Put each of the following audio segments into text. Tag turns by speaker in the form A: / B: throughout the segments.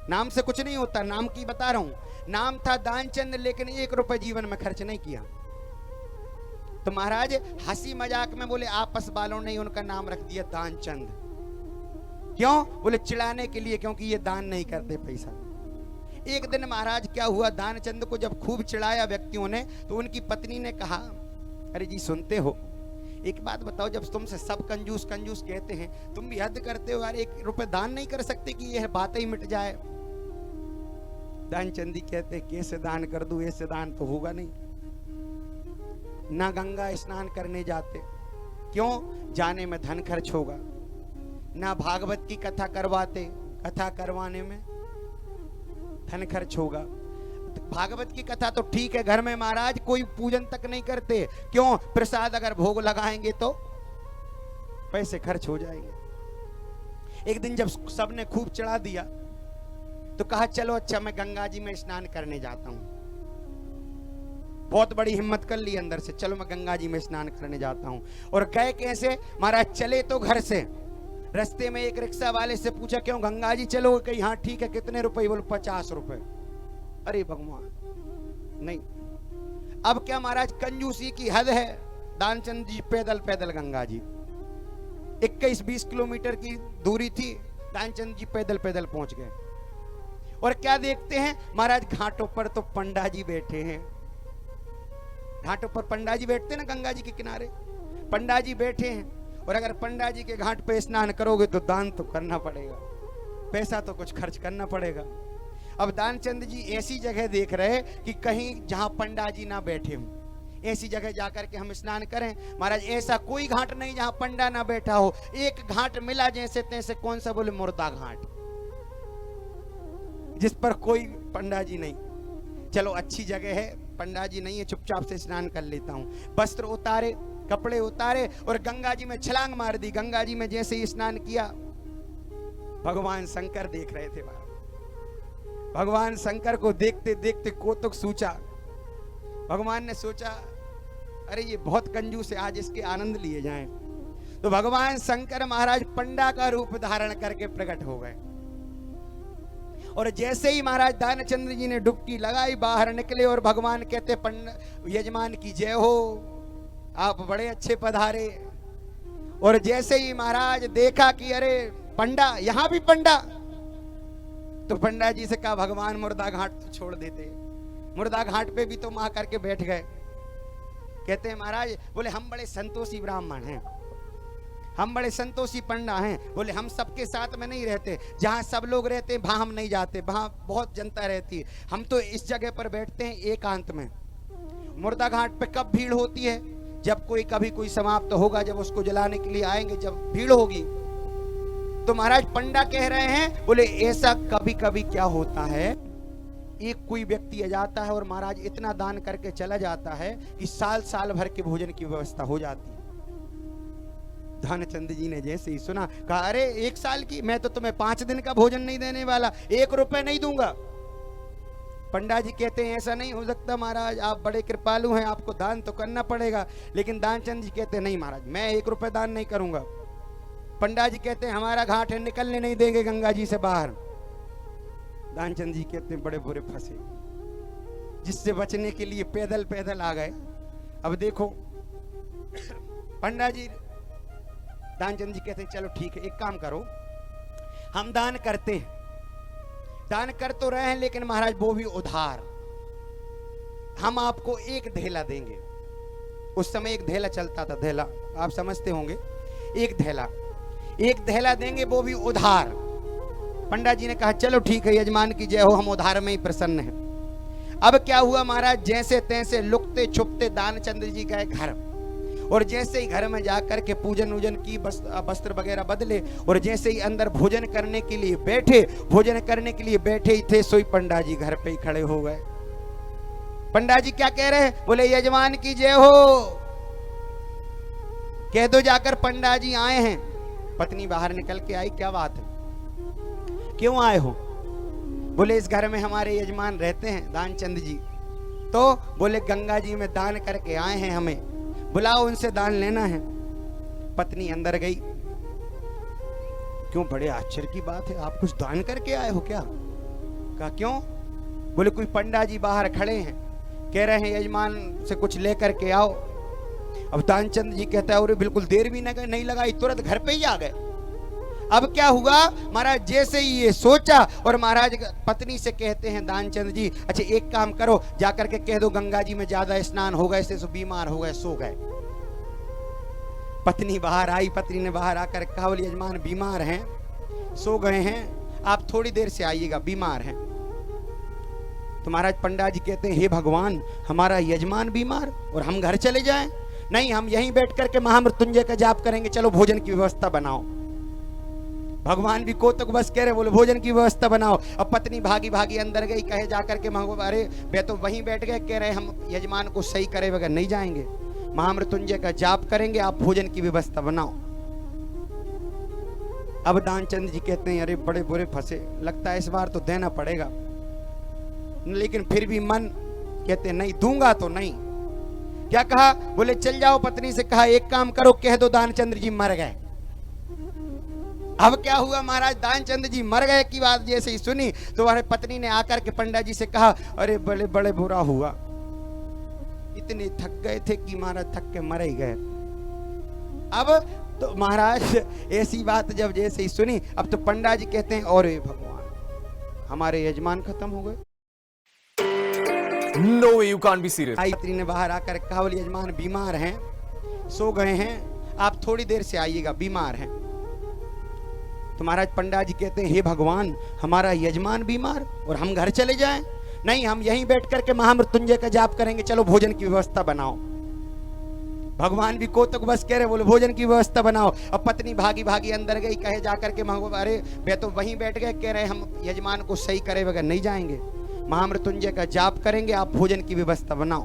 A: नाम से कुछ नहीं होता, नाम की बता रहा हूं। नाम था दानचंद, लेकिन 1 रुपए जीवन में खर्च नहीं किया। तो महाराज हंसी मजाक में बोले आपस वालों ने उनका नाम रख दिया दानचंद। क्यों? बोले चिढ़ाने के लिए, क्योंकि ये दान नहीं करते पैसा। एक दिन महाराज क्या हुआ, दानचंद को जब खूब चिढ़ाया व्यक्तियों ने, तो उनकी पत्नी ने कहा, अरे जी सुनते हो, एक बात बताओ, जब तुमसे सब कंजूस कंजूस कहते हैं, तुम भी हद करते हो यार, 1 रुपए दान नहीं कर सकते कि यह बात ही मिट जाए। दानचंदी कहते कैसे दान कर दूं, ऐसे दान तो होगा नहीं। ना गंगा स्नान करने जाते, क्यों? जाने में धन खर्च होगा। ना भागवत की कथा करवाते, कथा करवाने में धन खर्च होगा। भागवत की कथा तो ठीक है, घर में महाराज कोई पूजन तक नहीं करते, क्यों? प्रसाद अगर भोग लगाएंगे तो पैसे खर्च हो जाएंगे। एक दिन जब सबने खूब चढ़ा दिया, तो कहा चलो अच्छा मैं गंगा जी में स्नान करने जाता हूं। बहुत बड़ी हिम्मत कर ली अंदर से, चलो मैं गंगा जी में स्नान करने जाता हूं। और गए कैसे महाराज? चले तो घर से, रास्ते में एक रिक्शा वाले से पूछा क्यों गंगा जी चलो? कहीं हाँ ठीक है, कितने रुपए? बोले 50 रुपए। अरे भगवान, नहीं। अब क्या महाराज, कंजूसी की हद है। दानचंद जी पैदल पैदल गंगा जी, 21-20 किलोमीटर की दूरी थी, दानचंद जी पैदल पैदल पहुंच गए। और क्या देखते हैं महाराज, घाटों पर तो पंडा जी बैठे हैं। घाटों पर पंडा जी बैठते हैं ना, गंगा जी के किनारे पंडा जी बैठे हैं। और अगर पंडा जी के घाट पे स्नान करोगे तो दान तो करना पड़ेगा, पैसा तो कुछ खर्च करना पड़ेगा। अब दानचंद जी ऐसी जगह देख रहे कि कहीं जहां पंडा जी ना बैठे हों, ऐसी जगह जाकर के हम स्नान करें। महाराज ऐसा कोई घाट नहीं जहां पंडा ना बैठा हो। एक घाट मिला जैसे तैसे, कौन सा? बोले मुर्दा घाट, जिस पर कोई पंडा जी नहीं। चलो अच्छी जगह है, पंडा जी नहीं है, चुपचाप से स्नान कर लेता हूं। वस्त्र उतारे, कपड़े उतारे और गंगा जी में छलांग मार दी। गंगा जी में जैसे ही स्नान किया, भगवान शंकर देख रहे थे। भगवान शंकर को देखते देखते कौतुक सूचा। भगवान ने सोचा अरे ये बहुत कंजूस है, आज इसके आनंद लिए जाएं। तो भगवान शंकर महाराज पंडा का रूप धारण करके प्रकट हो गए। और जैसे ही महाराज दानचंद्र जी ने डुबकी लगाई, बाहर निकले और भगवान कहते यजमान की जय हो, आप बड़े अच्छे पधारे। और जैसे ही महाराज देखा कि अरे पंडा, यहां भी पंडा, तो पंडा जी से कहा भगवान मुर्दा घाट तो छोड़ देते, मुर्दा घाट पे भी तो मां करके बैठ गए। कहते हैं महाराज, बोले हम बड़े संतोषी ब्राह्मण हैं, हम बड़े संतोषी पंडा हैं। बोले हम सबके साथ में नहीं रहते, जहां सब लोग रहते हैं वहां हम नहीं जाते, वहां बहुत जनता रहती है। हम तो इस जगह पर बैठते हैं एकांत में। मुर्दा घाट पे कब भीड़ होती है? जब कोई कभी कोई समाप्त होगा, जब उसको जलाने के लिए आएंगे, जब भीड़ होगी। तो महाराज पंडा कह रहे हैं, बोले ऐसा कभी कभी क्या होता है, एक कोई व्यक्ति आ जाता है और महाराज इतना दान करके चला जाता है कि साल साल भर के भोजन की व्यवस्था हो जाती है। दानचंद जी ने जैसे ही सुना, कहा अरे 1 साल की, मैं तो तुम्हें 5 दिन का भोजन नहीं देने वाला, 1 रुपए नहीं दूंगा। पंडा जी कहते हैं ऐसा नहीं हो सकता महाराज, आप बड़े कृपालु हैं, आपको दान तो करना पड़ेगा। लेकिन दानचंद जी कहते नहीं महाराज, मैं 1 रुपए दान नहीं करूंगा। पंडा जी कहते हैं हमारा घाट है, निकलने नहीं देंगे गंगा जी से बाहर। दानचंद जी कहते हैं बड़े बुरे फंसे, जिससे बचने के लिए पैदल पैदल आ गए। अब देखो पंडा जी, दानचंद जी कहते हैं चलो ठीक है, एक काम करो, हम दान करते हैं, दान कर तो रहे हैं, लेकिन महाराज वो भी उधार। हम आपको 1 धेला देंगे। उस समय 1 धेला चलता था, धेला आप समझते होंगे, 1 धेला देंगे, वो भी उधार। पंडा जी ने कहा चलो ठीक है, यजमान की जय हो, हम उधार में ही प्रसन्न हैं। अब क्या हुआ महाराज, जैसे तैसे लुकते छुपते दानचंद्र जी गए घर। और जैसे ही घर में जाकर के पूजन वूजन की, वस्त्र वगैरह बदले, और जैसे ही अंदर भोजन करने के लिए बैठे, भोजन करने के लिए बैठे ही थे, सोई पंडा जी घर पे ही खड़े हो गए। पंडा जी क्या कह रहे हैं? बोले यजमान की जय हो, कह दो जाकर पंडा जी आए हैं। पत्नी बाहर निकल के आई, क्या बात है, क्यों आए हो? बोले इस घर में हमारे यजमान रहते हैं दानचंद जी, तो बोले गंगा जी में दान करके आए हैं, हमें बुलाओ, उनसे दान लेना है। पत्नी अंदर गई, क्यों, बड़े आश्चर्य की बात है, आप कुछ दान करके आए हो क्या? कहा क्यों? बोले कोई पंडा जी बाहर खड़े हैं, कह रहे हैं यजमान से कुछ लेकर के आओ। अब दानचंद जी कहता है अरे बिल्कुल देर भी नहीं लगाई, तुरंत घर पे ही आ गए। अब क्या हुआ महाराज, जैसे ही ये सोचा और महाराज पत्नी से कहते हैं दानचंद जी, अच्छा एक काम करो, जाकर के कह दो गंगा जी में ज्यादा स्नान हो गए, इससे बीमार हो गए, सो गए। पत्नी बाहर आई, पत्नी ने बाहर आकर कहा बोले यजमान बीमार हैं, सो गए हैं, आप थोड़ी देर से आइएगा, बीमार हैं। तो महाराज पंडा जी कहते हैं हे भगवान, हमारा यजमान बीमार और हम घर चले जाएं? नहीं, हम यहीं बैठ करके महामृत्युंजय का जाप करेंगे, चलो भोजन की व्यवस्था बनाओ। भगवान भी कोतक बस कह रहे, बोले भोजन की व्यवस्था बनाओ। अब पत्नी भागी भागी अंदर गई, कहे जाकर के अरे वे तो वहीं बैठ गए, कह रहे हम यजमान को सही करे बगैर नहीं जाएंगे, महामृत्युंजय का जाप करेंगे, आप भोजन की व्यवस्था बनाओ। अब दानचंद जी कहते हैं अरे बड़े बुरे फंसे, लगता है इस बार तो देना पड़ेगा, लेकिन फिर भी मन कहते नहीं, दूंगा तो नहीं। क्या कहा? बोले चल जाओ। पत्नी से कहा एक काम करो, कह दो दानचंद्र जी मर गए। अब क्या हुआ महाराज, दानचंद जी मर गए की बात जैसे ही सुनी तो हमारे पत्नी ने आकर के पंडा जी से कहा अरे बड़े बड़े बुरा हुआ, इतने थक गए थे कि महाराज थक के मर ही गए। अब तो महाराज ऐसी बात जब जैसे ही सुनी, अब तो पंडा जी कहते हैं और भगवान हमारे यजमान खत्म हो गए।
B: No way, you can't be serious.
A: आई पत्नी ने बाहर आकर कहा बोले यजमान बीमार हैं, सो गए हैं, आप थोड़ी देर से आइएगा, बीमार हैं। तो महाराज पंडा जी कहते हैं हे भगवान, हमारा यजमान बीमार और हम घर चले जाएं? नहीं, हम यहीं बैठ करके महामृत्युंजय का जाप करेंगे, चलो भोजन की व्यवस्था बनाओ। भगवान भी कोतक बस कह रहे, बोले भोजन की व्यवस्था बनाओ। अब पत्नी भागी भागी अंदर गई, कहे जाकर के अरे वे तो वहीं बैठ गए, कह रहे हम यजमान को सही करे बगैर नहीं जाएंगे, महामृत्युंजय का जाप करेंगे, आप भोजन की व्यवस्था बनाओ।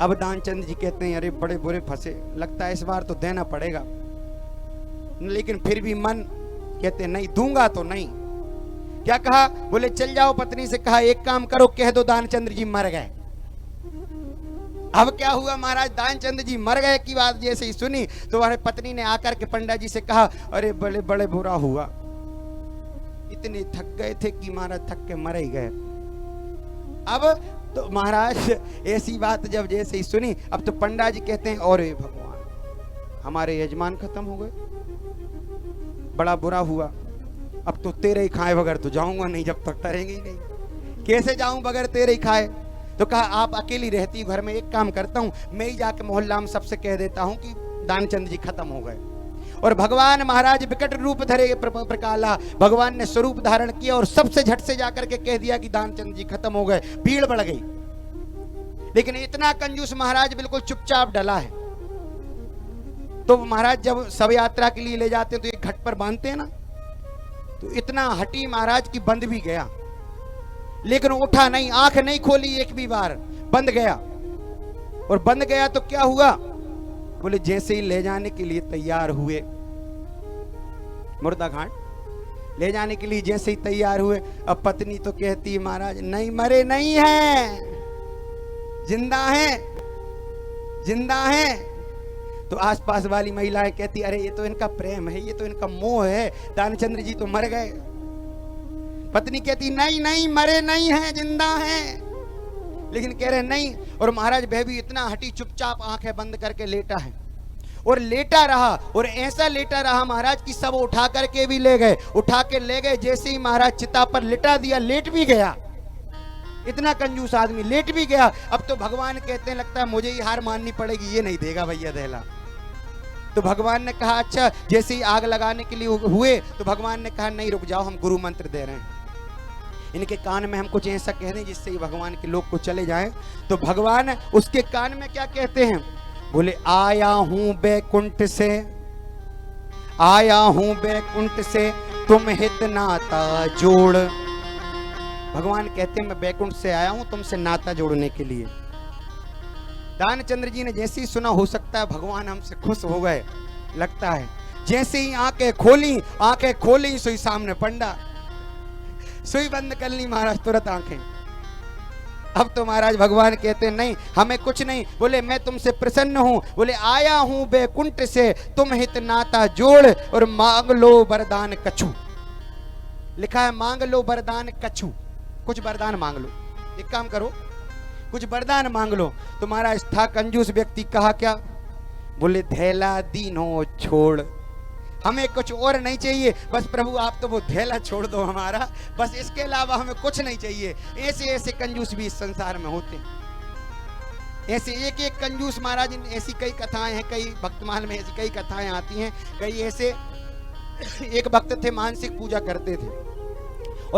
A: अब दानचंद जी कहते हैं अरे बड़े बुरे फंसे, लगता है इस बार तो देना पड़ेगा, लेकिन फिर भी मन कहते नहीं, दूंगा तो नहीं। क्या कहा? बोले चल जाओ। पत्नी से कहा एक काम करो, कह दो दानचंद्र जी मर गए। अब क्या हुआ महाराज, दानचंद जी मर गए की बात जैसे ही सुनी तो हमारे पत्नी ने आकर के पंडा जी से कहा अरे बड़े बड़े बुरा हुआ, इतने थक गए थे कि महाराज थक के मर ही गए। अब तो महाराज ऐसी बात जब जैसे ही सुनी, अब तो पंडा जी कहते हैं और भगवान हमारे यजमान खत्म हो गए, बड़ा बुरा हुआ, अब तो तेरे ही खाए बगैर तो जाऊंगा नहीं, जब तक तरेंगे ही नहीं, कैसे जाऊं बगैर तेरे ही खाए। तो कहा आप अकेली रहती घर में, एक काम करता हूं, मैं ही जाके मोहल्ला में सबसे कह देता हूं कि दानचंद जी खत्म हो गए। और भगवान महाराज विकट रूप धरे प्रकाला, भगवान ने स्वरूप धारण किया और सबसे झट से जाकर के कह दिया कि दानचंद जी खत्म हो गए। भीड़ बढ़ गई, लेकिन इतना कंजूस महाराज बिल्कुल चुपचाप डला है। तो महाराज जब सब यात्रा के लिए ले जाते हैं तो एक घट पर बांधते हैं ना, तो इतना हटी महाराज की बंद भी गया, लेकिन उठा नहीं, आंख नहीं खोली एक भी बार, बंद गया। और बंद गया तो क्या हुआ? बोले जैसे ही ले जाने के लिए तैयार हुए, मुर्दा घाट ले जाने के लिए जैसे ही तैयार हुए, अब पत्नी तो कहती है महाराज नहीं, मरे नहीं है, जिंदा है, जिंदा है। तो आसपास वाली महिलाएं कहती अरे ये तो इनका प्रेम है, ये तो इनका मोह है, दानचंद्र जी तो मर गए। पत्नी कहती नहीं नहीं, मरे नहीं है, जिंदा है। लेकिन कह रहे नहीं। और महाराज वह भी इतना हटी, चुपचाप आंखें बंद करके लेटा है, और लेटा रहा, और ऐसा लेटा रहा महाराज की सब उठा करके भी ले गए, उठा के ले गए। जैसे ही महाराज चिता पर लिटा दिया, लेट भी गया, इतना कंजूस आदमी लेट भी गया। अब तो भगवान कहते हैं लगता है मुझे ही हार माननी पड़ेगी, ये नहीं देगा भैया दहला। तो भगवान ने कहा अच्छा, जैसे ही आग लगाने के लिए हुए तो भगवान ने कहा नहीं रुक जाओ, हम गुरु मंत्र दे रहे हैं, इनके कान में हम कुछ ऐसा कह दें जिससे ही भगवान के लोग को चले जाएं। तो भगवान उसके कान में क्या कहते हैं? बोले आया हूं बैकुंठ से, आया हूं बैकुंठ से तुम हित नाता जोड़। भगवान कहते हैं मैं बैकुंठ से आया हूं तुमसे नाता जोड़ने के लिए। दानचंद्र जी ने जैसे ही सुना, हो सकता है भगवान हमसे खुश हो गए लगता है। जैसे ही आंखें खोली सोई सामने पंडा, सुई बंद कर ली महाराज तुरंत आंखें। अब तो महाराज भगवान कहते हैं नहीं, हमें कुछ नहीं। बोले मैं तुमसे प्रसन्न हूं, बोले आया हूं बैकुंठ से तुम हित नाता जोड़ और मांग लो वरदान कछु। लिखा है मांग लो वरदान कछु, कुछ वरदान मांग लो। एक काम करो, कुछ वरदान मांग लो। तो महाराज था कंजूस व्यक्ति, कहा क्या? बोले धैला दीनो छोड़, हमें कुछ और नहीं चाहिए, बस प्रभु आप तो वो धैला छोड़ दो हमारा, बस इसके अलावा हमें कुछ नहीं चाहिए। ऐसे ऐसे कंजूस भी इस संसार में होते हैं, ऐसे एक एक कंजूस महाराज। ऐसी कई कथाएं हैं, कई भक्तमाल में ऐसी कई कथाएं आती हैं। कई ऐसे एक भक्त थे, मानसिक पूजा करते थे,